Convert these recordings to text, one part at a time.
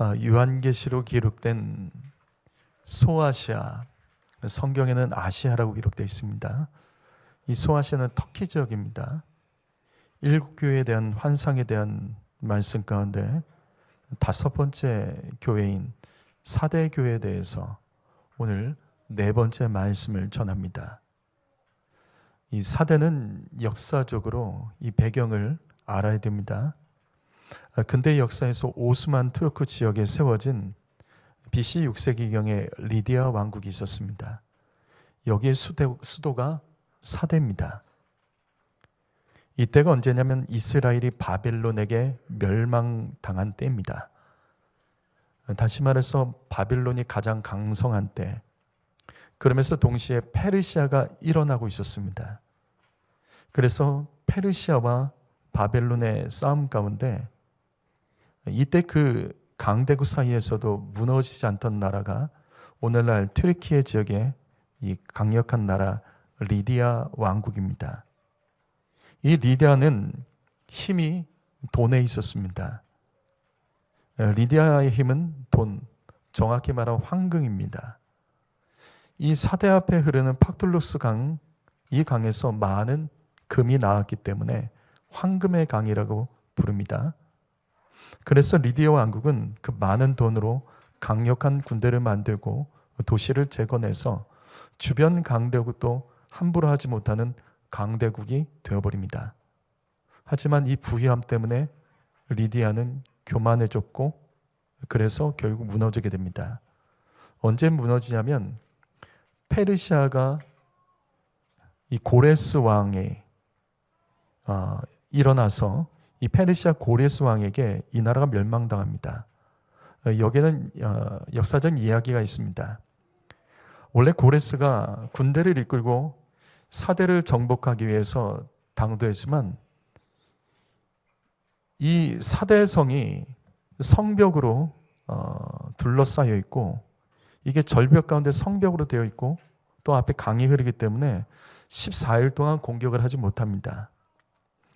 요한계시로 기록된 소아시아, 성경에는 아시아라고 기록되어 있습니다. 이 소아시아는 터키 지역입니다. 7교회에 대한 환상에 대한 말씀 가운데 5번째 교회인 사대교회에 대해서 오늘 4번째 말씀을 전합니다. 이 사대는 역사적으로 이 배경을 알아야 됩니다. 근대 역사에서 오스만 투르크 지역에 세워진 BC 6세기경에 리디아 왕국이 있었습니다. 여기의 수도가 사대입니다. 이때가 언제냐면 이스라엘이 바벨론에게 멸망당한 때입니다. 다시 말해서 바벨론이 가장 강성한 때, 그러면서 동시에 페르시아가 일어나고 있었습니다. 그래서 페르시아와 바벨론의 싸움 가운데 이때 그 강대국 사이에서도 무너지지 않던 나라가 오늘날 튀르키예 지역의 이 강력한 나라 리디아 왕국입니다. 이 리디아는 힘이 돈에 있었습니다. 리디아의 힘은 돈, 정확히 말하면 황금입니다. 이 사대 앞에 흐르는 팍둘루스 강, 이 강에서 많은 금이 나왔기 때문에 황금의 강이라고 부릅니다. 그래서 리디아 왕국은 그 많은 돈으로 강력한 군대를 만들고 도시를 재건해서 주변 강대국도 함부로 하지 못하는 강대국이 되어버립니다. 하지만 이 부유함 때문에 리디아는 교만해졌고 그래서 결국 무너지게 됩니다. 언제 무너지냐면 페르시아가 이 고레스 왕에 일어나서 이 페르시아 고레스 왕에게 이 나라가 멸망당합니다. 여기에는 역사적 이야기가 있습니다. 원래 고레스가 군대를 이끌고 사대를 정복하기 위해서 당도했지만 이 사대성이 성벽으로 둘러싸여 있고 이게 절벽 가운데 성벽으로 되어 있고 또 앞에 강이 흐르기 때문에 14일 동안 공격을 하지 못합니다.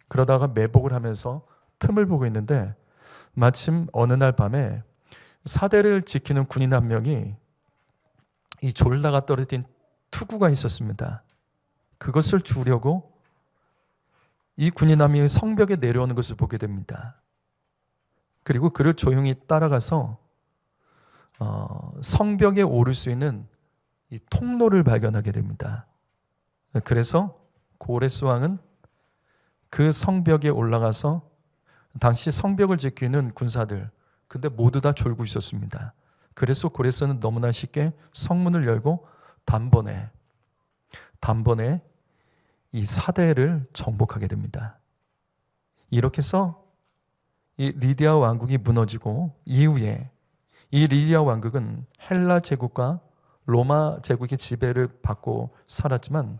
그러다가 매복을 하면서 틈을 보고 있는데 마침 어느 날 밤에 사대를 지키는 군인 한 명이 이 졸다가 떨어진 투구가 있었습니다. 그것을 주려고 이 군인 한 명이 성벽에 내려오는 것을 보게 됩니다. 그리고 그를 조용히 따라가서 성벽에 오를 수 있는 이 통로를 발견하게 됩니다. 그래서 고레스 왕은 그 성벽에 올라가서 당시 성벽을 지키는 군사들, 근데 모두 다 졸고 있었습니다. 그래서 고레스는 너무나 쉽게 성문을 열고 단번에 이 사대를 정복하게 됩니다. 이렇게 해서 이 리디아 왕국이 무너지고 이후에 이 리디아 왕국은 헬라 제국과 로마 제국의 지배를 받고 살았지만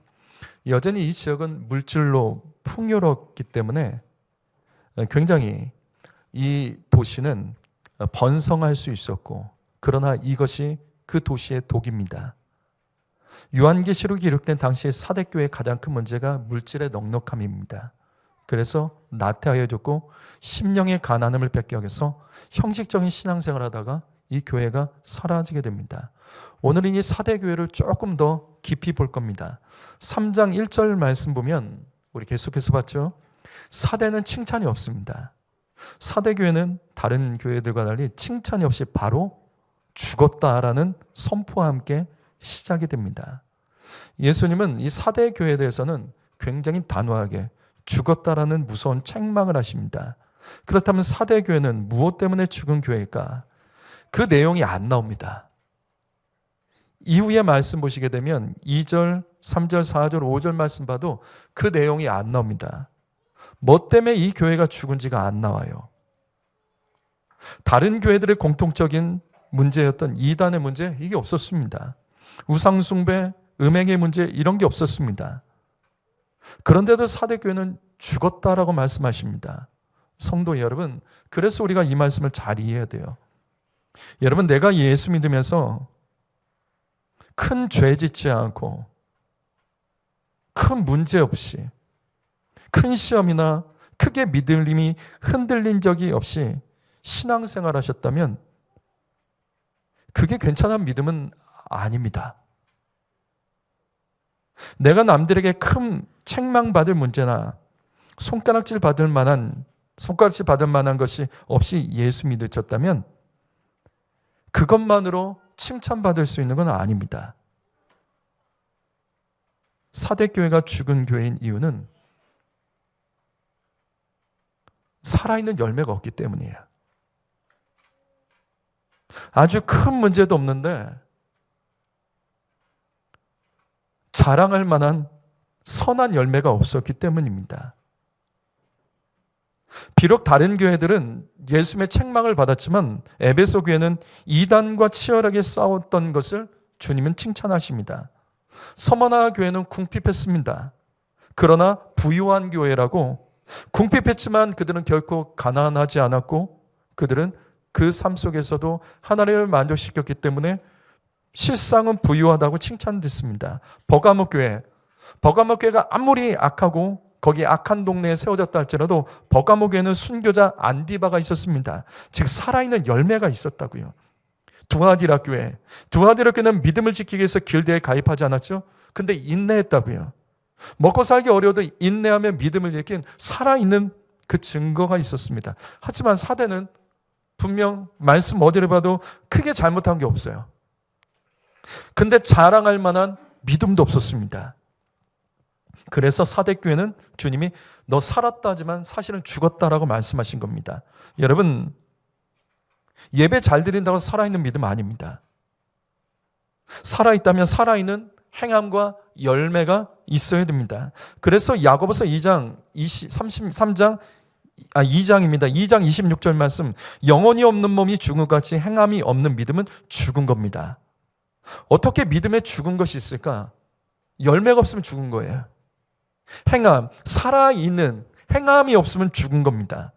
여전히 이 지역은 물질로 풍요롭기 때문에 굉장히 이 도시는 번성할 수 있었고 그러나 이것이 그 도시의 독입니다. 요한계시록 기록된 당시의 사대교회의 가장 큰 문제가 물질의 넉넉함입니다. 그래서 나태하여졌고 심령의 가난함을 뺏겨서 형식적인 신앙생활을 하다가 이 교회가 사라지게 됩니다. 오늘은 이 사대교회를 조금 더 깊이 볼 겁니다. 3장 1절 말씀 보면 우리 계속해서 봤죠. 사대는 칭찬이 없습니다. 사대교회는 다른 교회들과 달리 칭찬이 없이 바로 죽었다라는 선포와 함께 시작이 됩니다. 예수님은 이 사대교회에 대해서는 굉장히 단호하게 죽었다라는 무서운 책망을 하십니다. 그렇다면 사대교회는 무엇 때문에 죽은 교회일까? 그 내용이 안 나옵니다. 이후에 말씀 보시게 되면 2절, 3절, 4절, 5절 말씀 봐도 그 내용이 안 나옵니다. 뭐 때문에 이 교회가 죽은지가 안 나와요. 다른 교회들의 공통적인 문제였던 이단의 문제, 이게 없었습니다. 우상숭배, 음행의 문제 이런 게 없었습니다. 그런데도 사대교회는 죽었다라고 말씀하십니다. 성도 여러분, 그래서 우리가 이 말씀을 잘 이해해야 돼요. 여러분, 내가 예수 믿으면서 큰 죄 짓지 않고 큰 문제 없이 큰 시험이나 크게 믿음이 흔들린 적이 없이 신앙생활 하셨다면 그게 괜찮은 믿음은 아닙니다. 내가 남들에게 큰 책망받을 문제나 손가락질 받을 만한 것이 없이 예수 믿으셨다면 그것만으로 칭찬받을 수 있는 건 아닙니다. 사대교회가 죽은 교회인 이유는 살아있는 열매가 없기 때문이에요. 아주 큰 문제도 없는데 자랑할 만한 선한 열매가 없었기 때문입니다. 비록 다른 교회들은 예수님의 책망을 받았지만 에베소 교회는 이단과 치열하게 싸웠던 것을 주님은 칭찬하십니다. 서머나 교회는 궁핍했습니다. 그러나 부유한 교회라고, 궁핍했지만 그들은 결코 가난하지 않았고 그들은 그 삶 속에서도 하나님을 만족시켰기 때문에 실상은 부유하다고 칭찬됐습니다. 버가모 교회가 아무리 악하고 거기 악한 동네에 세워졌다 할지라도 버가모 교회는 순교자 안디바가 있었습니다. 즉 살아있는 열매가 있었다고요. 두아디라 교회는 믿음을 지키기 위해서 길드에 가입하지 않았죠. 근데 인내했다고요. 먹고 살기 어려워도 인내하며 믿음을 지킨 살아있는 그 증거가 있었습니다. 하지만 사대는 분명 말씀 어디를 봐도 크게 잘못한 게 없어요. 근데 자랑할 만한 믿음도 없었습니다. 그래서 사대교회는 주님이 너 살았다 하지만 사실은 죽었다라고 말씀하신 겁니다. 여러분, 예배 잘 드린다고 살아있는 믿음 아닙니다. 살아있다면 살아있는 행함과 열매가 있어야 됩니다. 그래서 야고보서 2장 26절 말씀, 영혼이 없는 몸이 죽은 것 같이 행함이 없는 믿음은 죽은 겁니다. 어떻게 믿음에 죽은 것이 있을까? 열매가 없으면 죽은 거예요. 행함, 살아있는 행함이 없으면 죽은 겁니다.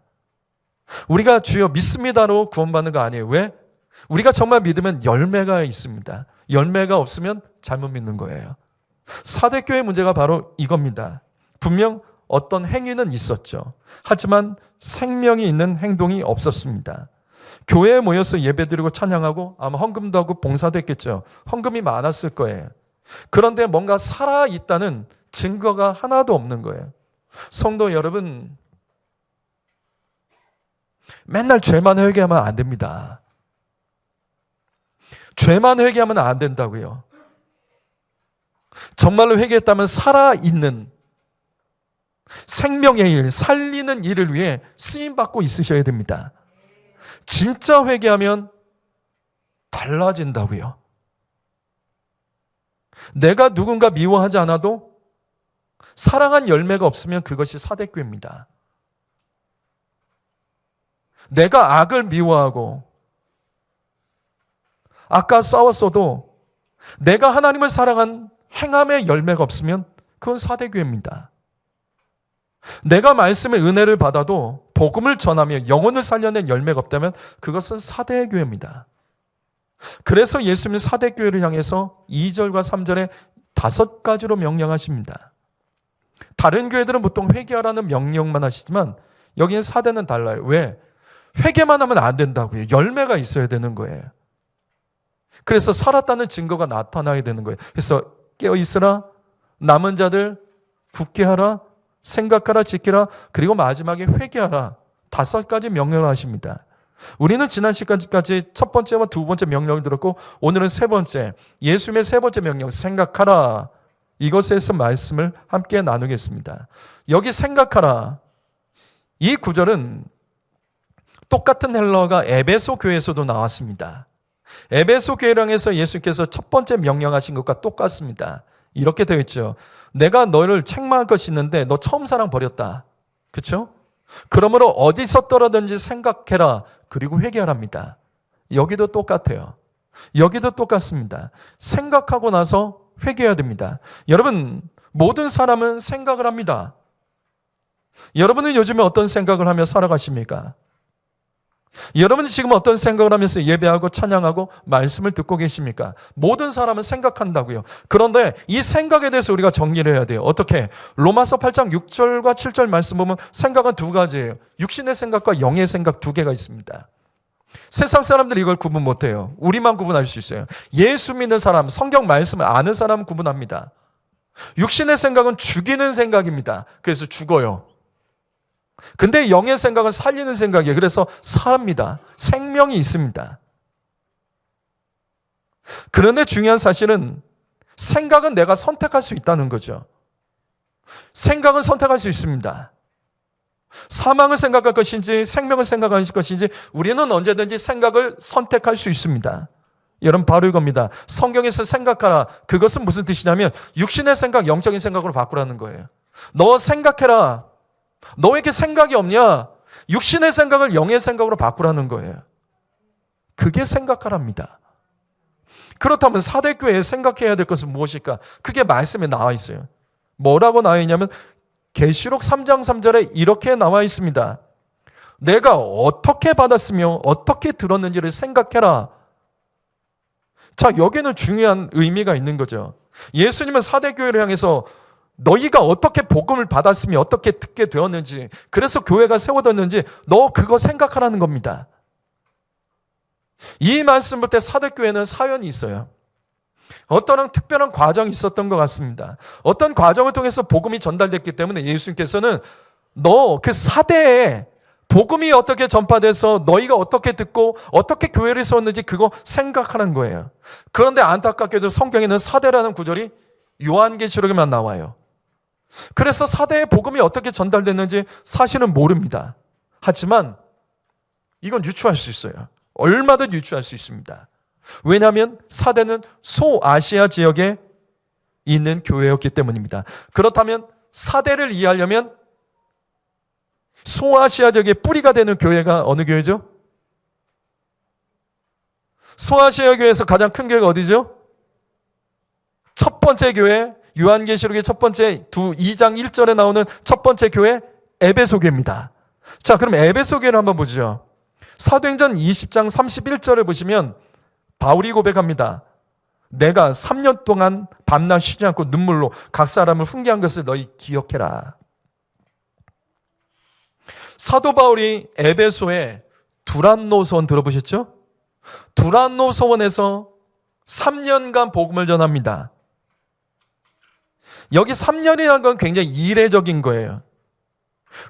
우리가 주여 믿습니다로 구원받는 거 아니에요. 왜? 우리가 정말 믿으면 열매가 있습니다. 열매가 없으면 잘못 믿는 거예요. 사대교회의 문제가 바로 이겁니다. 분명 어떤 행위는 있었죠. 하지만 생명이 있는 행동이 없었습니다. 교회에 모여서 예배드리고 찬양하고 아마 헌금도 하고 봉사도 했겠죠. 헌금이 많았을 거예요. 그런데 뭔가 살아있다는 증거가 하나도 없는 거예요. 성도 여러분, 맨날 죄만 회개하면 안 됩니다. 죄만 회개하면 안 된다고요. 정말로 회개했다면 살아있는 생명의 일, 살리는 일을 위해 쓰임받고 있으셔야 됩니다. 진짜 회개하면 달라진다고요. 내가 누군가 미워하지 않아도 사랑한 열매가 없으면 그것이 사대교회입니다. 내가 악을 미워하고 아까 싸웠어도 내가 하나님을 사랑한 행함의 열매가 없으면 그건 사대교회입니다. 내가 말씀의 은혜를 받아도 복음을 전하며 영혼을 살려낸 열매가 없다면 그것은 사대교회입니다. 그래서 예수님은 사대교회를 향해서 2절과 3절에 5가지로 명령하십니다. 다른 교회들은 보통 회개하라는 명령만 하시지만 여기는 사대는 달라요. 왜? 회개만 하면 안 된다고요. 열매가 있어야 되는 거예요. 그래서 살았다는 증거가 나타나야 되는 거예요. 그래서 깨어있으라, 남은 자들 굳게 하라, 생각하라, 지키라, 그리고 마지막에 회개하라. 5가지 명령을 하십니다. 우리는 지난 시간까지 첫 번째와 두 번째 명령을 들었고 오늘은 세 번째, 예수님의 세 번째 명령, 생각하라. 이것에서 말씀을 함께 나누겠습니다. 여기 생각하라. 이 구절은 똑같은 헬러가 에베소 교회에서도 나왔습니다. 에베소 교회를 향해서 예수께서 첫 번째 명령하신 것과 똑같습니다. 이렇게 되어 있죠. 내가 너를 책망할 것이 있는데 너 처음 사랑 버렸다. 그렇죠? 그러므로 어디서 떨어든지 생각해라. 그리고 회개하랍니다. 여기도 똑같아요. 여기도 똑같습니다. 생각하고 나서 회개해야 됩니다. 여러분, 모든 사람은 생각을 합니다. 여러분은 요즘에 어떤 생각을 하며 살아가십니까? 여러분이 지금 어떤 생각을 하면서 예배하고 찬양하고 말씀을 듣고 계십니까? 모든 사람은 생각한다고요. 그런데 이 생각에 대해서 우리가 정리를 해야 돼요. 어떻게? 로마서 8장 6절과 7절 말씀 보면 생각은 두 가지예요. 육신의 생각과 영의 생각 두 개가 있습니다. 세상 사람들이 이걸 구분 못해요. 우리만 구분할 수 있어요. 예수 믿는 사람, 성경 말씀을 아는 사람은 구분합니다. 육신의 생각은 죽이는 생각입니다. 그래서 죽어요. 근데 영의 생각은 살리는 생각이에요. 그래서 삽니다. 생명이 있습니다. 그런데 중요한 사실은 생각은 내가 선택할 수 있다는 거죠. 생각은 선택할 수 있습니다. 사망을 생각할 것인지 생명을 생각할 것인지 우리는 언제든지 생각을 선택할 수 있습니다. 여러분 바로 이겁니다. 성경에서 생각하라. 그것은 무슨 뜻이냐면 육신의 생각, 영적인 생각으로 바꾸라는 거예요. 너 생각해라. 너에게 생각이 없냐? 육신의 생각을 영의 생각으로 바꾸라는 거예요. 그게 생각하랍니다. 그렇다면 사대교회에 생각해야 될 것은 무엇일까? 그게 말씀에 나와 있어요. 뭐라고 나와 있냐면 계시록 3장 3절에 이렇게 나와 있습니다. 내가 어떻게 받았으며 어떻게 들었는지를 생각해라. 자, 여기는 중요한 의미가 있는 거죠. 예수님은 사대교회를 향해서 너희가 어떻게 복음을 받았으며 어떻게 듣게 되었는지, 그래서 교회가 세워졌는지 너 그거 생각하라는 겁니다. 이 말씀 볼 때 사대교회는 사연이 있어요. 어떤 특별한 과정이 있었던 것 같습니다. 어떤 과정을 통해서 복음이 전달됐기 때문에 예수님께서는 너 그 사대에 복음이 어떻게 전파돼서 너희가 어떻게 듣고 어떻게 교회를 세웠는지 그거 생각하는 거예요. 그런데 안타깝게도 성경에는 사대라는 구절이 요한계시록에만 나와요. 그래서 사대의 복음이 어떻게 전달됐는지 사실은 모릅니다. 하지만 이건 유추할 수 있어요. 얼마든지 유추할 수 있습니다. 왜냐하면 사대는 소아시아 지역에 있는 교회였기 때문입니다. 그렇다면 사대를 이해하려면 소아시아 지역의 뿌리가 되는 교회가 어느 교회죠? 소아시아 교회에서 가장 큰 교회가 어디죠? 첫 번째 교회, 요한계시록의 첫 번째 2장 1절에 나오는 첫 번째 교회 에베소 교회입니다. 자, 그럼 에베소 교회를 한번 보죠. 사도행전 20장 31절을 보시면 바울이 고백합니다. 내가 3년 동안 밤낮 쉬지 않고 눈물로 각 사람을 훈계한 것을 너희 기억해라. 사도 바울이 에베소에 두란노 서원 들어보셨죠? 두란노 서원에서 3년간 복음을 전합니다. 여기 3년이라는 건 굉장히 이례적인 거예요.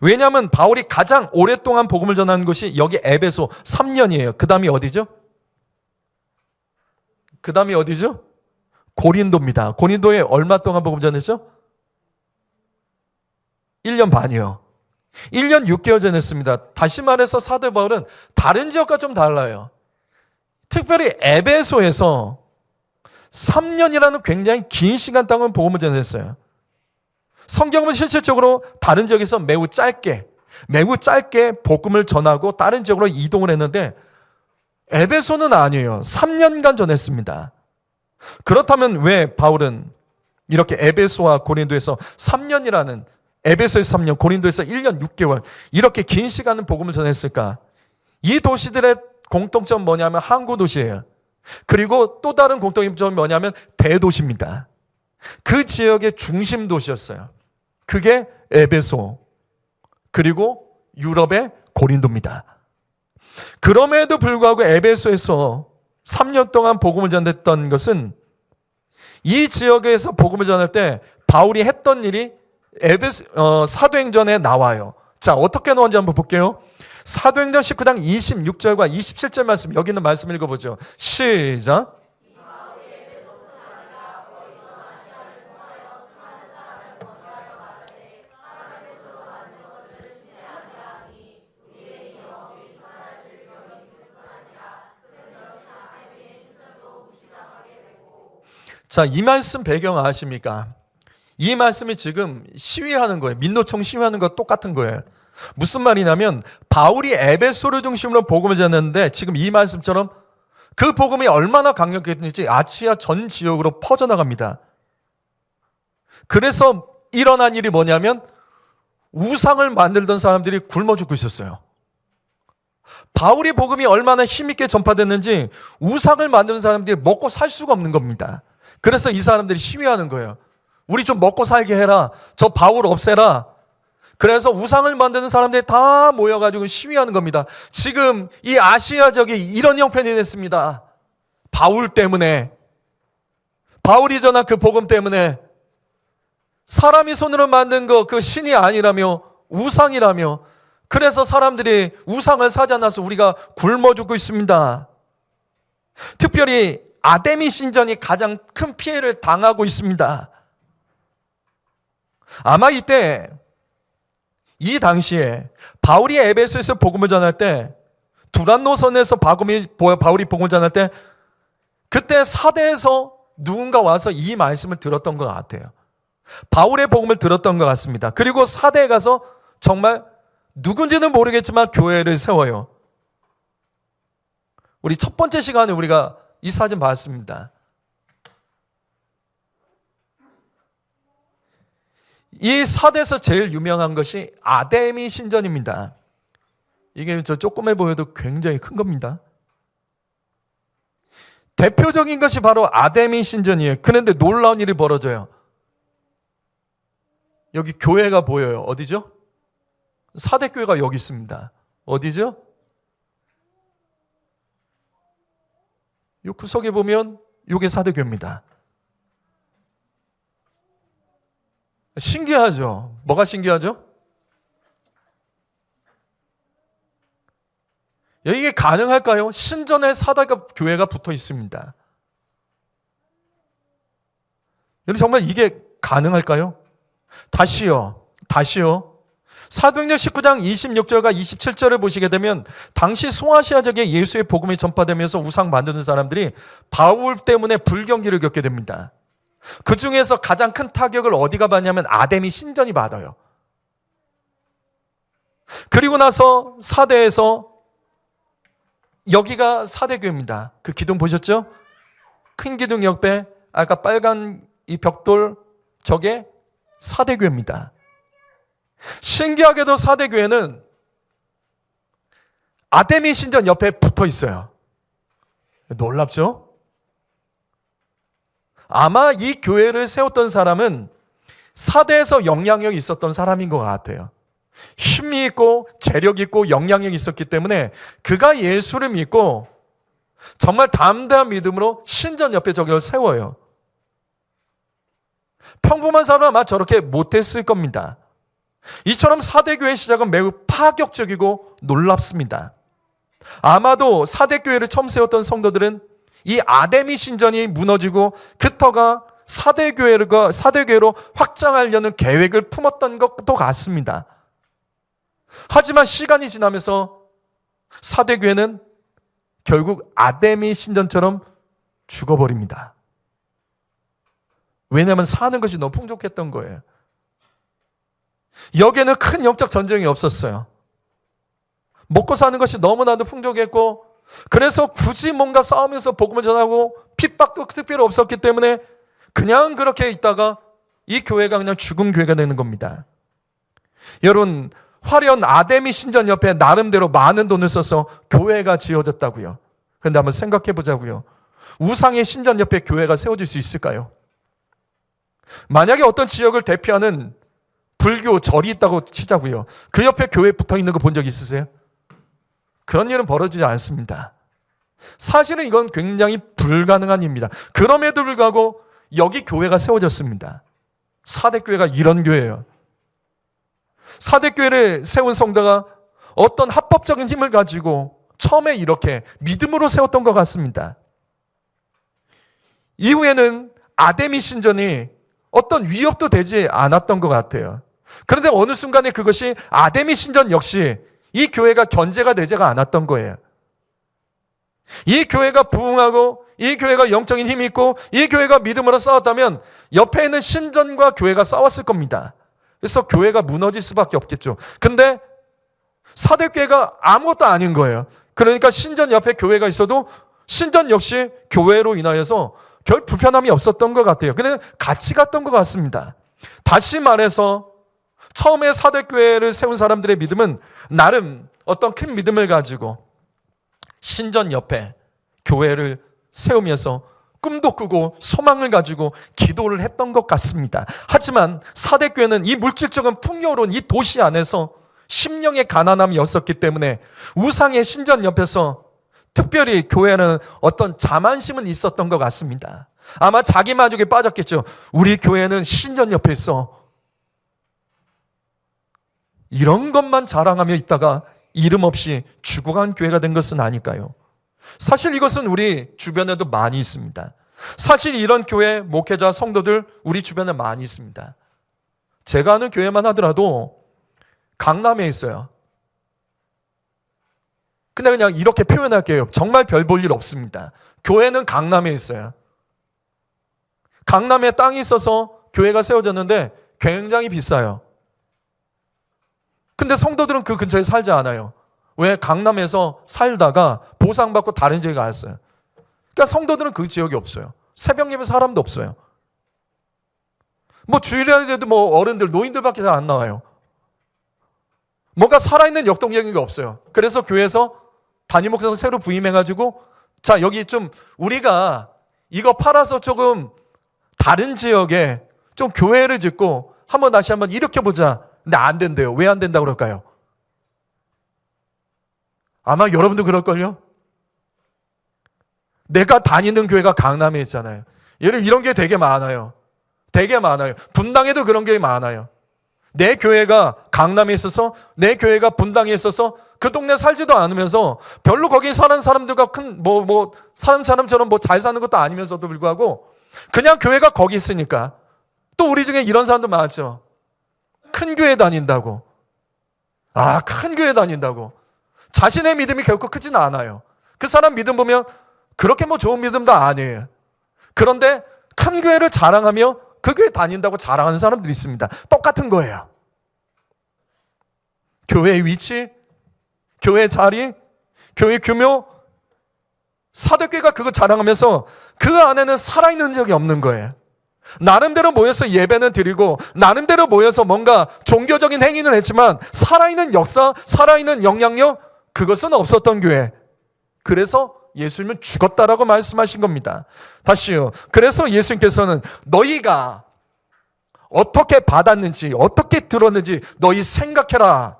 왜냐하면 바울이 가장 오랫동안 복음을 전하는 곳이 여기 에베소 3년이에요. 그 다음이 어디죠? 그 다음이 어디죠? 고린도입니다. 고린도에 얼마 동안 복음 전했죠? 1년 반이요. 1년 6개월 전했습니다. 다시 말해서 사도 바울은 다른 지역과 좀 달라요. 특별히 에베소에서 3년이라는 굉장히 긴 시간 동안 복음을 전했어요. 성경은 실질적으로 다른 지역에서 매우 짧게 복음을 전하고 다른 지역으로 이동을 했는데 에베소는 아니에요. 3년간 전했습니다. 그렇다면 왜 바울은 이렇게 에베소와 고린도에서 3년이라는 에베소에서 3년, 고린도에서 1년 6개월 이렇게 긴 시간은 복음을 전했을까? 이 도시들의 공통점 뭐냐면 항구 도시예요. 그리고 또 다른 공통점이 뭐냐면 대도시입니다. 그 지역의 중심 도시였어요. 그게 에베소 그리고 유럽의 고린도입니다. 그럼에도 불구하고 에베소에서 3년 동안 복음을 전했던 것은 이 지역에서 복음을 전할 때 바울이 했던 일이 사도행전에 나와요. 자, 어떻게 나온지 한번 볼게요. 사도행전 19장 26절과 27절 말씀, 여기 있는 말씀 읽어보죠. 시작. 자, 이 말씀 배경 아십니까? 이 말씀이 지금 시위하는 거예요. 민노총 시위하는 거 똑같은 거예요. 무슨 말이냐면 바울이 에베소를 중심으로 복음을 전했는데 지금 이 말씀처럼 그 복음이 얼마나 강력했는지 아시아 전 지역으로 퍼져나갑니다. 그래서 일어난 일이 뭐냐면 우상을 만들던 사람들이 굶어 죽고 있었어요. 바울이 복음이 얼마나 힘있게 전파됐는지 우상을 만드는 사람들이 먹고 살 수가 없는 겁니다. 그래서 이 사람들이 시위하는 거예요. 우리 좀 먹고 살게 해라. 저 바울 없애라. 그래서 우상을 만드는 사람들이 다 모여가지고 시위하는 겁니다. 지금 이 아시아 지역이 이런 형편이 됐습니다. 바울 때문에, 바울이 전한 그 복음 때문에 사람이 손으로 만든 거 그 신이 아니라며 우상이라며, 그래서 사람들이 우상을 사자나서 우리가 굶어 죽고 있습니다. 특별히 아데미 신전이 가장 큰 피해를 당하고 있습니다. 아마 이때 이 당시에 바울이 에베소에서 복음을 전할 때, 두란노선에서 바울이 복음을 전할 때, 그때 사대에서 누군가 와서 이 말씀을 들었던 것 같아요. 바울의 복음을 들었던 것 같습니다. 그리고 사대에 가서 정말 누군지는 모르겠지만 교회를 세워요. 우리 첫 번째 시간에 우리가 이 사진 봤습니다. 이 사대에서 제일 유명한 것이 아데미 신전입니다. 이게 저 조그매 보여도 굉장히 큰 겁니다. 대표적인 것이 바로 아데미 신전이에요. 그런데 놀라운 일이 벌어져요. 여기 교회가 보여요. 어디죠? 사대교회가 여기 있습니다. 어디죠? 이 구석에 보면 이게 사대교회입니다. 신기하죠? 뭐가 신기하죠? 이게 가능할까요? 신전에 사대교회가 붙어 있습니다. 여러분, 정말 이게 가능할까요? 다시요. 사도행전 19장 26절과 27절을 보시게 되면 당시 소아시아 지역에 예수의 복음이 전파되면서 우상 만드는 사람들이 바울 때문에 불경기를 겪게 됩니다. 그 중에서 가장 큰 타격을 어디가 받냐면 아데미 신전이 받아요. 그리고 나서 사대에서, 여기가 사대교회입니다. 그 기둥 보셨죠? 큰 기둥 옆에 아까 빨간 이 벽돌, 저게 사대교회입니다. 신기하게도 사대교회는 아데미 신전 옆에 붙어 있어요. 놀랍죠? 아마 이 교회를 세웠던 사람은 사대에서 영향력이 있었던 사람인 것 같아요. 힘이 있고 재력이 있고 영향력이 있었기 때문에 그가 예수를 믿고 정말 담대한 믿음으로 신전 옆에 저걸 세워요. 평범한 사람은 아마 저렇게 못했을 겁니다. 이처럼 사대교회의 시작은 매우 파격적이고 놀랍습니다. 아마도 사대교회를 처음 세웠던 성도들은 이 아데미 신전이 무너지고 그 터가 사대교회로 확장하려는 계획을 품었던 것도 같습니다. 하지만 시간이 지나면서 사대교회는 결국 아데미 신전처럼 죽어버립니다. 왜냐하면 사는 것이 너무 풍족했던 거예요. 여기에는 큰 영적 전쟁이 없었어요. 먹고 사는 것이 너무나도 풍족했고, 그래서 굳이 뭔가 싸우면서 복음을 전하고 핍박도 특별히 없었기 때문에 그냥 그렇게 있다가 이 교회가 그냥 죽은 교회가 되는 겁니다. 여러분, 화려한 아데미 신전 옆에 나름대로 많은 돈을 써서 교회가 지어졌다고요. 그런데 한번 생각해 보자고요. 우상의 신전 옆에 교회가 세워질 수 있을까요? 만약에 어떤 지역을 대표하는 불교 절이 있다고 치자고요. 그 옆에 교회 붙어 있는 거 본 적 있으세요? 그런 일은 벌어지지 않습니다. 사실은 이건 굉장히 불가능한 일입니다. 그럼에도 불구하고 여기 교회가 세워졌습니다. 사대교회가 이런 교회예요. 사대교회를 세운 성도가 어떤 합법적인 힘을 가지고 처음에 이렇게 믿음으로 세웠던 것 같습니다. 이후에는 아데미 신전이 어떤 위협도 되지 않았던 것 같아요. 그런데 어느 순간에 그것이 아데미 신전 역시 이 교회가 견제가 되지가 않았던 거예요. 이 교회가 부흥하고 이 교회가 영적인 힘이 있고 이 교회가 믿음으로 싸웠다면 옆에 있는 신전과 교회가 싸웠을 겁니다. 그래서 교회가 무너질 수밖에 없겠죠. 근데 사대교회가 아무것도 아닌 거예요. 그러니까 신전 옆에 교회가 있어도 신전 역시 교회로 인하여서 별 불편함이 없었던 것 같아요. 그냥 같이 갔던 것 같습니다. 다시 말해서 처음에 사대교회를 세운 사람들의 믿음은 나름 어떤 큰 믿음을 가지고 신전 옆에 교회를 세우면서 꿈도 꾸고 소망을 가지고 기도를 했던 것 같습니다. 하지만 사대교회는 이 물질적인 풍요로운 이 도시 안에서 심령의 가난함이었었기 때문에 우상의 신전 옆에서 특별히 교회는 어떤 자만심은 있었던 것 같습니다. 아마 자기 만족에 빠졌겠죠. 우리 교회는 신전 옆에 있어. 이런 것만 자랑하며 있다가 이름 없이 죽어간 교회가 된 것은 아닐까요? 사실 이것은 우리 주변에도 많이 있습니다. 사실 이런 교회 목회자 성도들 우리 주변에 많이 있습니다. 제가 아는 교회만 하더라도 강남에 있어요. 근데 그냥 이렇게 표현할게요. 정말 별 볼 일 없습니다. 교회는 강남에 있어요. 강남에 땅이 있어서 교회가 세워졌는데 굉장히 비싸요. 근데 성도들은 그 근처에 살지 않아요. 왜? 강남에서 살다가 보상받고 다른 지역에 갔어요. 그러니까 성도들은 그 지역이 없어요. 새벽 예배 사람도 없어요. 뭐 주일에도 뭐 어른들, 노인들밖에 잘 안 나와요. 뭔가 살아있는 역동적인 없어요. 그래서 교회에서 담임 목사가 새로 부임해가지고 자, 여기 좀 우리가 이거 팔아서 조금 다른 지역에 좀 교회를 짓고 다시 한번 일으켜보자. 근데 안 된대요. 왜 안 된다고 그럴까요? 아마 여러분도 그럴걸요? 내가 다니는 교회가 강남에 있잖아요. 이런 게 되게 많아요. 되게 많아요. 분당에도 그런 게 많아요. 내 교회가 강남에 있어서, 내 교회가 분당에 있어서 그 동네 살지도 않으면서 별로 거기 사는 사람들과 사람처럼 잘 사는 것도 아니면서도 불구하고 그냥 교회가 거기 있으니까 또 우리 중에 이런 사람도 많죠. 큰 교회 다닌다고. 큰 교회 다닌다고. 자신의 믿음이 결코 크지는 않아요. 그 사람 믿음 보면 그렇게 좋은 믿음도 아니에요. 그런데 큰 교회를 자랑하며 그 교회 다닌다고 자랑하는 사람들이 있습니다. 똑같은 거예요. 교회의 위치, 교회의 자리, 교회 규모, 사대교회가 그거 자랑하면서 그 안에는 살아있는 적이 없는 거예요. 나름대로 모여서 예배는 드리고 나름대로 모여서 뭔가 종교적인 행위는 했지만 살아있는 역사, 살아있는 영향력, 그것은 없었던 교회. 그래서 예수님은 죽었다라고 말씀하신 겁니다. 다시요. 그래서 예수님께서는 너희가 어떻게 받았는지, 어떻게 들었는지 너희 생각해라.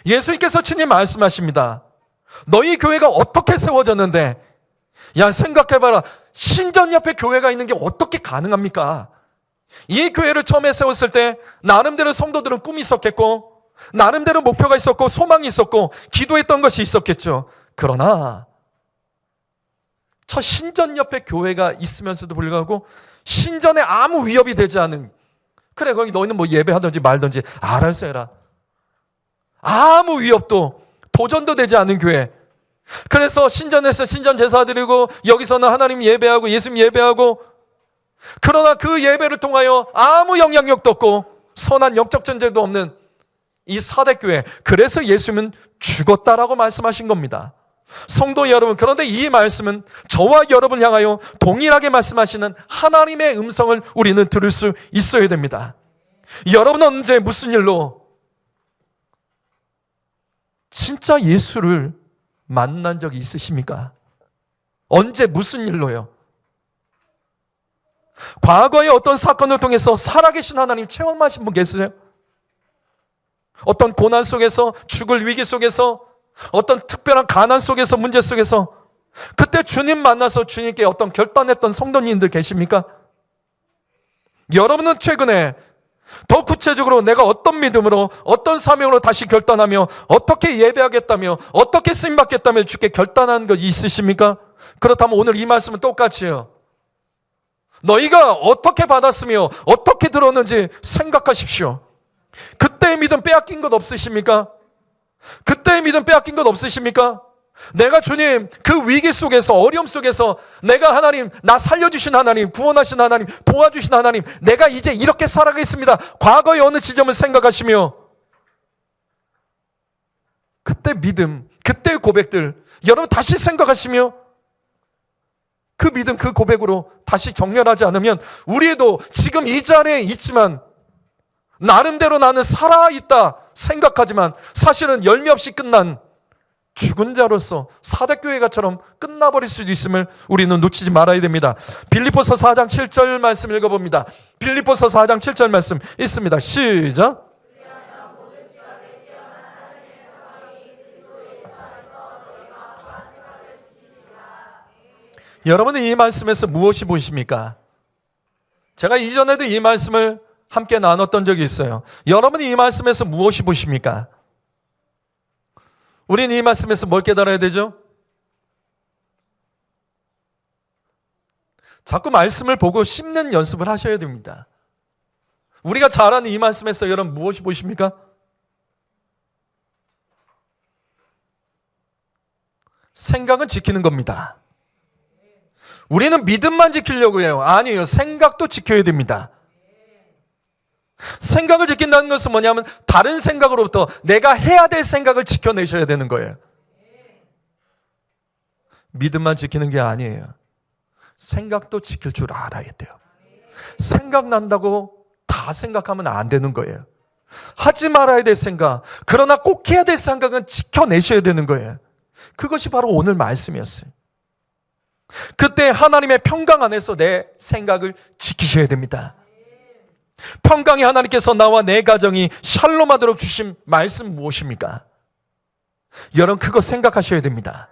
예수님께서 친히 말씀하십니다. 너희 교회가 어떻게 세워졌는데, 야, 생각해봐라. 신전 옆에 교회가 있는 게 어떻게 가능합니까? 이 교회를 처음에 세웠을 때 나름대로 성도들은 꿈이 있었겠고 나름대로 목표가 있었고 소망이 있었고 기도했던 것이 있었겠죠. 그러나 저 신전 옆에 교회가 있으면서도 불구하고 신전에 아무 위협이 되지 않은, 그래 거기 너희는 예배하든지 말든지 알아서 해라. 아무 위협도 도전도 되지 않은 교회. 그래서 신전에서 신전 제사 드리고 여기서는 하나님 예배하고 예수님 예배하고, 그러나 그 예배를 통하여 아무 영향력도 없고 선한 영적 전쟁도 없는 이 사대교회. 그래서 예수님은 죽었다라고 말씀하신 겁니다. 성도 여러분, 그런데 이 말씀은 저와 여러분을 향하여 동일하게 말씀하시는 하나님의 음성을 우리는 들을 수 있어야 됩니다. 여러분은 언제 무슨 일로 진짜 예수를 만난 적이 있으십니까? 언제 무슨 일로요? 과거에 어떤 사건을 통해서 살아계신 하나님 체험하신 분 계세요? 어떤 고난 속에서, 죽을 위기 속에서, 어떤 특별한 가난 속에서, 문제 속에서 그때 주님 만나서 주님께 어떤 결단했던 성도님들 계십니까? 여러분은 최근에 더 구체적으로 내가 어떤 믿음으로, 어떤 사명으로 다시 결단하며 어떻게 예배하겠다며 어떻게 쓰임받겠다며 주께 결단한 것 있으십니까? 그렇다면 오늘 이 말씀은 똑같이요. 너희가 어떻게 받았으며 어떻게 들었는지 생각하십시오. 그때의 믿음 빼앗긴 것 없으십니까? 그때의 믿음 빼앗긴 것 없으십니까? 내가 주님 그 위기 속에서, 어려움 속에서 내가 하나님, 나 살려주신 하나님, 구원하신 하나님, 도와주신 하나님, 내가 이제 이렇게 살아가겠습니다. 과거의 어느 지점을 생각하시며 그때 믿음, 그때의 고백들 여러분 다시 생각하시며 그 믿음, 그 고백으로 다시 정렬하지 않으면 우리도 지금 이 자리에 있지만 나름대로 나는 살아있다 생각하지만 사실은 열매 없이 끝난 죽은 자로서 사대교회가처럼 끝나버릴 수도 있음을 우리는 놓치지 말아야 됩니다. 빌립보서 4장 7절 말씀 읽어봅니다. 빌립보서 4장 7절 말씀 있습니다. 시작. 여러분은 이 말씀에서 무엇이 보이십니까? 제가 이전에도 이 말씀을 함께 나눴던 적이 있어요. 여러분이 이 말씀에서 무엇이 보십니까? 우리는 이 말씀에서 뭘 깨달아야 되죠? 자꾸 말씀을 보고 씹는 연습을 하셔야 됩니다. 우리가 잘 아는 이 말씀에서 여러분 무엇이 보이십니까? 생각은 지키는 겁니다. 우리는 믿음만 지키려고 해요. 아니에요. 생각도 지켜야 됩니다. 생각을 지킨다는 것은 뭐냐면 다른 생각으로부터 내가 해야 될 생각을 지켜내셔야 되는 거예요. 믿음만 지키는 게 아니에요. 생각도 지킬 줄 알아야 돼요. 생각난다고 다 생각하면 안 되는 거예요. 하지 말아야 될 생각, 그러나 꼭 해야 될 생각은 지켜내셔야 되는 거예요. 그것이 바로 오늘 말씀이었어요. 그때 하나님의 평강 안에서 내 생각을 지키셔야 됩니다. 평강이 하나님께서 나와 내 가정이 샬롬하도록 주신 말씀 무엇입니까? 여러분 그거 생각하셔야 됩니다.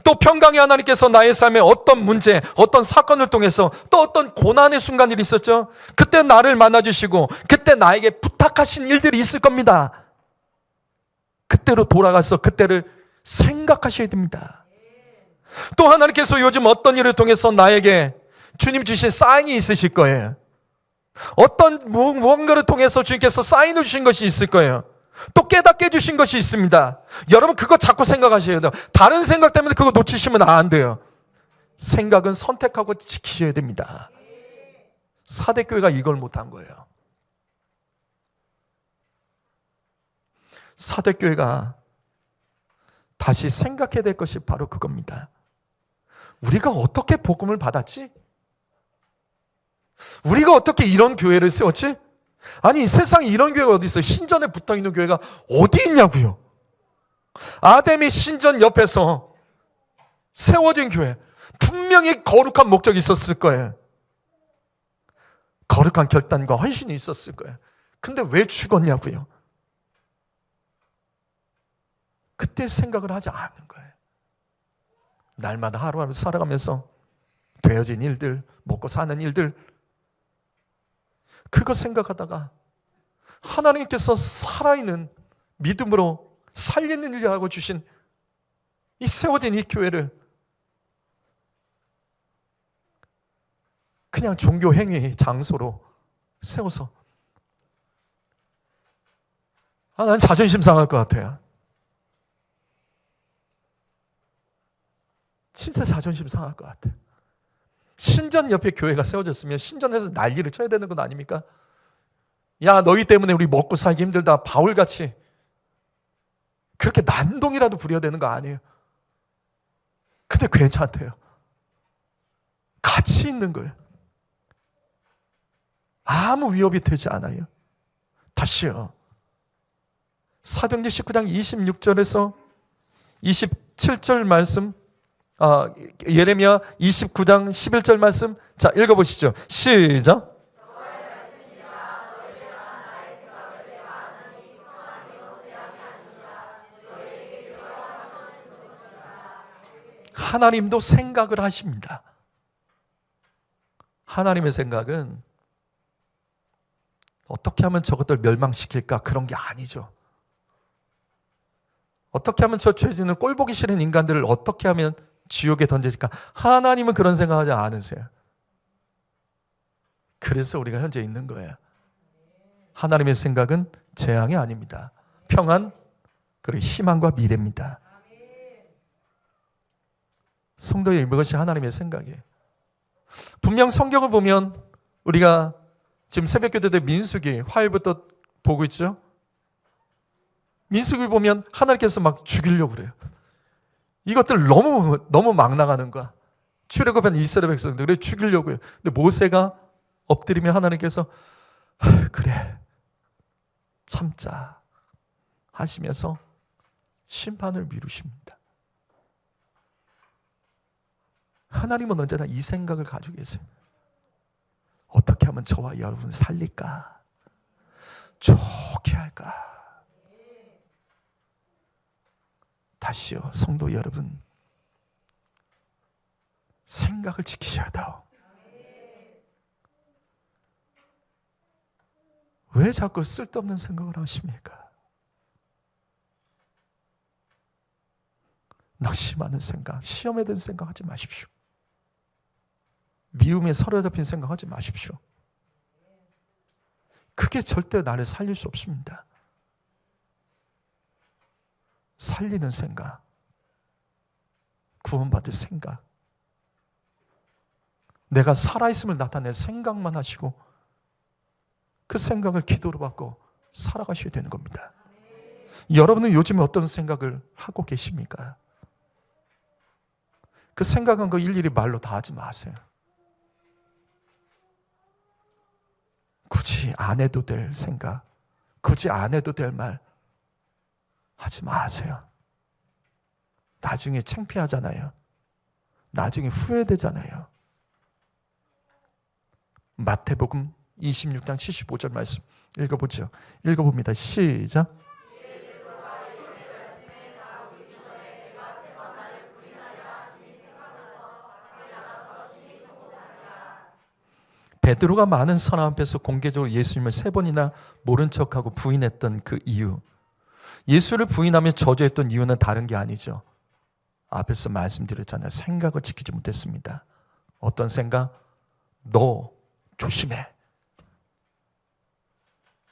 또 평강이 하나님께서 나의 삶에 어떤 문제, 어떤 사건을 통해서 또 어떤 고난의 순간들이 있었죠. 그때 나를 만나주시고 그때 나에게 부탁하신 일들이 있을 겁니다. 그때로 돌아가서 그때를 생각하셔야 됩니다. 또 하나님께서 요즘 어떤 일을 통해서 나에게 주님 주신 사인이 있으실 거예요. 어떤 무언가를 통해서 주님께서 사인을 주신 것이 있을 거예요. 또 깨닫게 해주신 것이 있습니다. 여러분 그거 자꾸 생각하셔야 돼요. 다른 생각 때문에 그거 놓치시면 안 돼요. 생각은 선택하고 지키셔야 됩니다. 사대교회가 이걸 못한 거예요. 사대교회가 다시 생각해야 될 것이 바로 그겁니다. 우리가 어떻게 복음을 받았지? 우리가 어떻게 이런 교회를 세웠지? 아니 세상에 이런 교회가 어디 있어요? 신전에 붙어있는 교회가 어디 있냐고요. 아담이 신전 옆에서 세워진 교회, 분명히 거룩한 목적이 있었을 거예요. 거룩한 결단과 헌신이 있었을 거예요. 근데 왜 죽었냐고요. 그때 생각을 하지 않은 거예요. 날마다 하루하루 살아가면서 되어진 일들, 먹고 사는 일들, 그거 생각하다가 하나님께서 살아있는 믿음으로 살리는 일이라고 주신 이 세워진 이 교회를 그냥 종교 행위 장소로 세워서 난 자존심 상할 것 같아요. 진짜 자존심 상할 것 같아요. 신전 옆에 교회가 세워졌으면 신전에서 난리를 쳐야 되는 건 아닙니까? 야 너희 때문에 우리 먹고 살기 힘들다. 바울같이 그렇게 난동이라도 부려야 되는 거 아니에요. 근데 괜찮대요. 같이 있는 거예요. 아무 위협이 되지 않아요. 다시요. 사도행전 19장 26절에서 27절 말씀, 예레미야 29장 11절 말씀, 자 읽어보시죠. 시작. 하나님도 생각을 하십니다. 하나님의 생각은 어떻게 하면 저것들 멸망시킬까 그런 게 아니죠. 어떻게 하면 저 죄지는 꼴보기 싫은 인간들을 어떻게 하면 지옥에 던질까? 하나님은 그런 생각하지 않으세요. 그래서 우리가 현재 있는 거예요. 하나님의 생각은 재앙이 아닙니다. 평안, 그리고 희망과 미래입니다. 성도의 이것이 하나님의 생각이에요. 분명 성경을 보면 우리가 지금 새벽기도 때 민수기 화요일부터 보고 있죠. 민수기 보면 하나님께서 막 죽이려고 그래요. 이것들 너무 막 나가는 거야. 출애굽한 이스라엘 백성들을 죽이려고 해요. 근데 모세가 엎드리면 하나님께서 그래 참자 하시면서 심판을 미루십니다. 하나님은 언제나 이 생각을 가지고 계세요. 어떻게 하면 저와 여러분을 살릴까? 좋게 할까? 다시요, 성도 여러분, 생각을 지키셔야 돼요. 왜 자꾸 쓸데없는 생각을 하십니까? 낙심하는 생각, 시험에 대한 생각하지 마십시오. 미움에 사로잡힌 생각하지 마십시오. 그게 절대 나를 살릴 수 없습니다. 살리는 생각, 구원받을 생각, 내가 살아있음을 나타낼 생각만 하시고 그 생각을 기도로 받고 살아가셔야 되는 겁니다. 여러분은 요즘에 어떤 생각을 하고 계십니까? 그 생각한 거 일일이 말로 다 하지 마세요. 굳이 안 해도 될 생각, 굳이 안 해도 될 말 하지 마세요. 나중에 창피하잖아요. 나중에 후회되잖아요. 마태복음 26장 75절 말씀 읽어보죠. 읽어봅니다. 시작. 베드로가 많은 사람 앞에서 공개적으로 예수님을 3번이나 모른 척하고 부인했던 그 이유, 예수를 부인하며 저주했던 이유는 다른 게 아니죠. 앞에서 말씀드렸잖아요. 생각을 지키지 못했습니다. 어떤 생각? 너 조심해.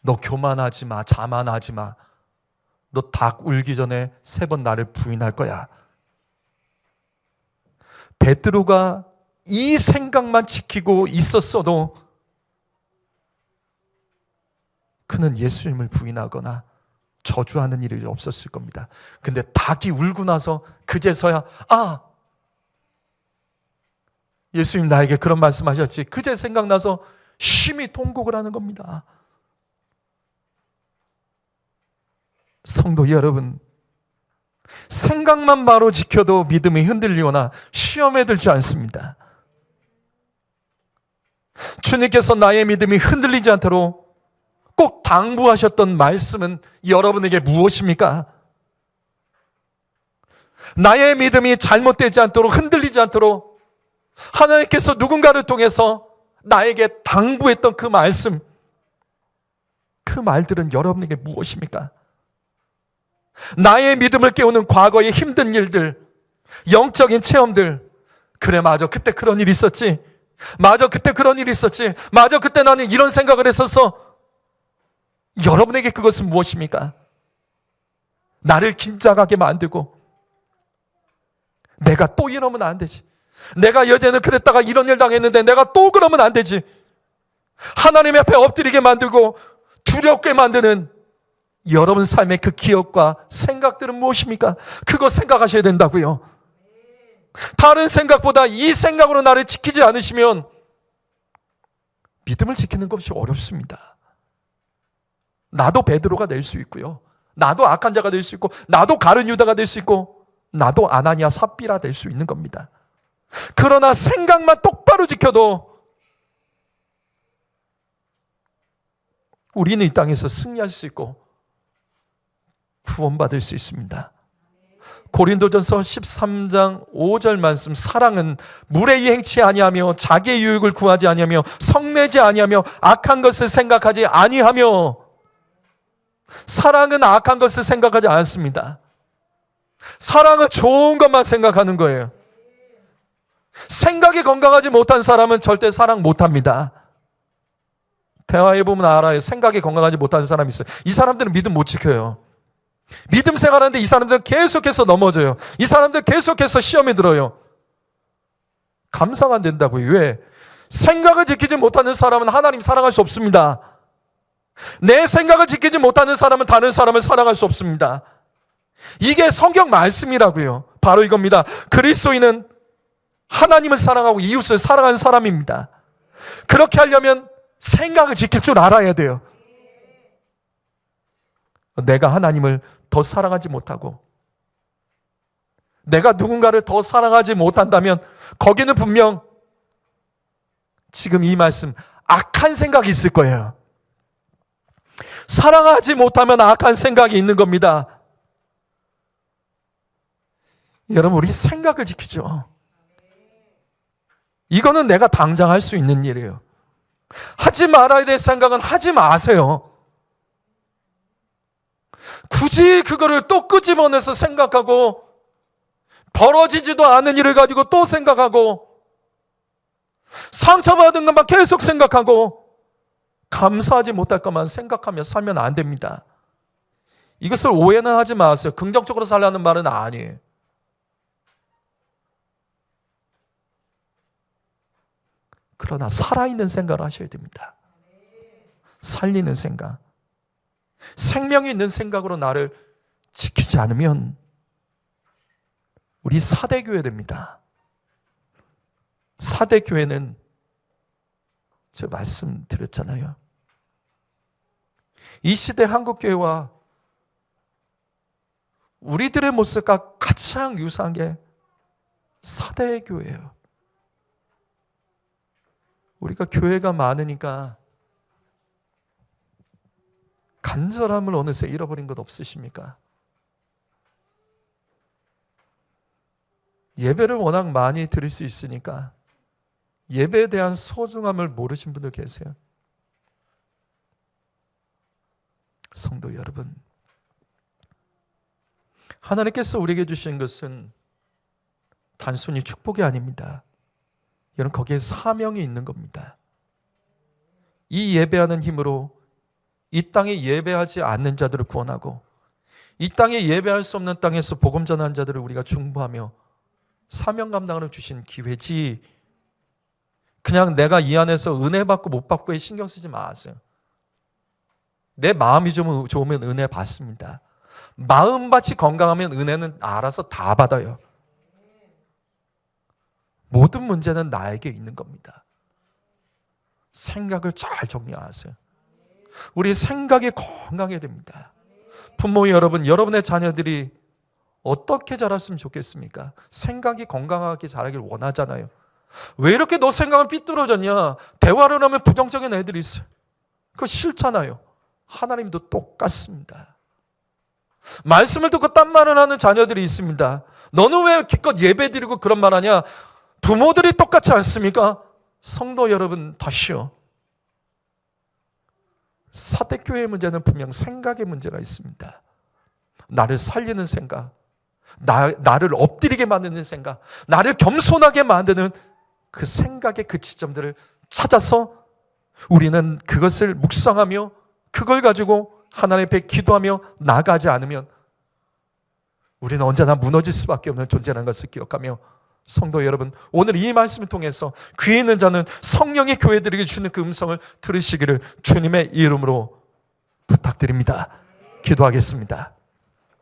너 교만하지 마. 자만하지 마. 너 닭 울기 전에 3번 나를 부인할 거야. 베드로가 이 생각만 지키고 있었어도 그는 예수님을 부인하거나 저주하는 일이 없었을 겁니다. 근데 닭이 울고 나서 그제서야 예수님 나에게 그런 말씀하셨지. 그제 생각나서 심히 통곡을 하는 겁니다. 성도 여러분, 생각만 바로 지켜도 믿음이 흔들리거나 시험에 들지 않습니다. 주님께서 나의 믿음이 흔들리지 않도록 꼭 당부하셨던 말씀은 여러분에게 무엇입니까? 나의 믿음이 잘못되지 않도록, 흔들리지 않도록 하나님께서 누군가를 통해서 나에게 당부했던 그 말씀, 그 말들은 여러분에게 무엇입니까? 나의 믿음을 깨우는 과거의 힘든 일들, 영적인 체험들. 그래, 맞아, 그때 그런 일이 있었지. 맞아, 그때 그런 일이 있었지. 맞아, 그때 나는 이런 생각을 했었어. 여러분에게 그것은 무엇입니까? 나를 긴장하게 만들고, 내가 또 이러면 안 되지. 내가 여전히 그랬다가 이런 일 당했는데 내가 또 그러면 안 되지. 하나님 앞에 엎드리게 만들고 두렵게 만드는 여러분 삶의 그 기억과 생각들은 무엇입니까? 그거 생각하셔야 된다고요. 다른 생각보다 이 생각으로 나를 지키지 않으시면 믿음을 지키는 것이 어렵습니다. 나도 베드로가 될 수 있고요. 나도 악한 자가 될 수 있고, 나도 가룟 유다가 될 수 있고, 나도 아나니아 삽비라 될 수 있는 겁니다. 그러나 생각만 똑바로 지켜도 우리는 이 땅에서 승리할 수 있고 구원받을 수 있습니다. 고린도전서 13장 5절 말씀, 사랑은 물에 행치 아니하며 자기의 유익을 구하지 아니하며 성내지 아니하며 악한 것을 생각하지 아니하며. 사랑은 악한 것을 생각하지 않습니다. 사랑은 좋은 것만 생각하는 거예요. 생각이 건강하지 못한 사람은 절대 사랑 못합니다. 대화해보면 알아요. 생각이 건강하지 못한 사람이 있어요. 이 사람들은 믿음 못 지켜요. 믿음 생활하는데 이 사람들은 계속해서 넘어져요. 이 사람들 계속해서 시험에 들어요. 감사가 안 된다고요. 왜? 생각을 지키지 못하는 사람은 하나님 사랑할 수 없습니다. 내 생각을 지키지 못하는 사람은 다른 사람을 사랑할 수 없습니다. 이게 성경 말씀이라고요. 바로 이겁니다. 그리스도인은 하나님을 사랑하고 이웃을 사랑하는 사람입니다. 그렇게 하려면 생각을 지킬 줄 알아야 돼요. 내가 하나님을 더 사랑하지 못하고 내가 누군가를 더 사랑하지 못한다면 거기는 분명 지금 이 말씀 악한 생각이 있을 거예요. 사랑하지 못하면 악한 생각이 있는 겁니다. 여러분, 우리 생각을 지키죠. 이거는 내가 당장 할 수 있는 일이에요. 하지 말아야 될 생각은 하지 마세요. 굳이 그거를 또 끄집어내서 생각하고 벌어지지도 않은 일을 가지고 또 생각하고 상처받은 것만 계속 생각하고 감사하지 못할 것만 생각하며 살면 안 됩니다. 이것을 오해는 하지 마세요. 긍정적으로 살라는 말은 아니에요. 그러나 살아있는 생각을 하셔야 됩니다. 살리는 생각. 생명이 있는 생각으로 나를 지키지 않으면 우리 사대교회 됩니다. 사대교회는 제가 말씀드렸잖아요. 이 시대 한국교회와 우리들의 모습과 가장 유사한 게 사대교회예요. 우리가 교회가 많으니까 간절함을 어느새 잃어버린 것 없으십니까? 예배를 워낙 많이 드릴 수 있으니까 예배에 대한 소중함을 모르신 분들 계세요. 성도 여러분, 하나님께서 우리에게 주신 것은 단순히 축복이 아닙니다. 여러분, 거기에 사명이 있는 겁니다. 이 예배하는 힘으로 이 땅에 예배하지 않는 자들을 구원하고 이 땅에 예배할 수 없는 땅에서 복음 전하는 자들을 우리가 중보하며 사명 감당을 주신 기회지, 그냥 내가 이 안에서 은혜 받고 못 받고에 신경 쓰지 마세요. 내 마음이 좀 좋으면 은혜 받습니다. 마음밭이 건강하면 은혜는 알아서 다 받아요. 모든 문제는 나에게 있는 겁니다. 생각을 잘 정리하세요. 우리 생각이 건강해야 됩니다. 부모 여러분, 여러분의 자녀들이 어떻게 자랐으면 좋겠습니까? 생각이 건강하게 자라길 원하잖아요. 왜 이렇게 너 생각은 삐뚤어졌냐? 대화를 하면 부정적인 애들이 있어요. 그거 싫잖아요. 하나님도 똑같습니다. 말씀을 듣고 딴 말을 하는 자녀들이 있습니다. 너는 왜 기껏 예배 드리고 그런 말 하냐? 부모들이 똑같지 않습니까? 성도 여러분, 다시요. 사대교회의 문제는 분명 생각의 문제가 있습니다. 나를 살리는 생각, 나를 엎드리게 만드는 생각, 나를 겸손하게 만드는 그 생각의 그 지점들을 찾아서 우리는 그것을 묵상하며 그걸 가지고 하나님 앞에 기도하며 나가지 않으면 우리는 언제나 무너질 수밖에 없는 존재라는 것을 기억하며, 성도 여러분, 오늘 이 말씀을 통해서 귀에 있는 자는 성령의 교회들에게 주는 그 음성을 들으시기를 주님의 이름으로 부탁드립니다. 기도하겠습니다.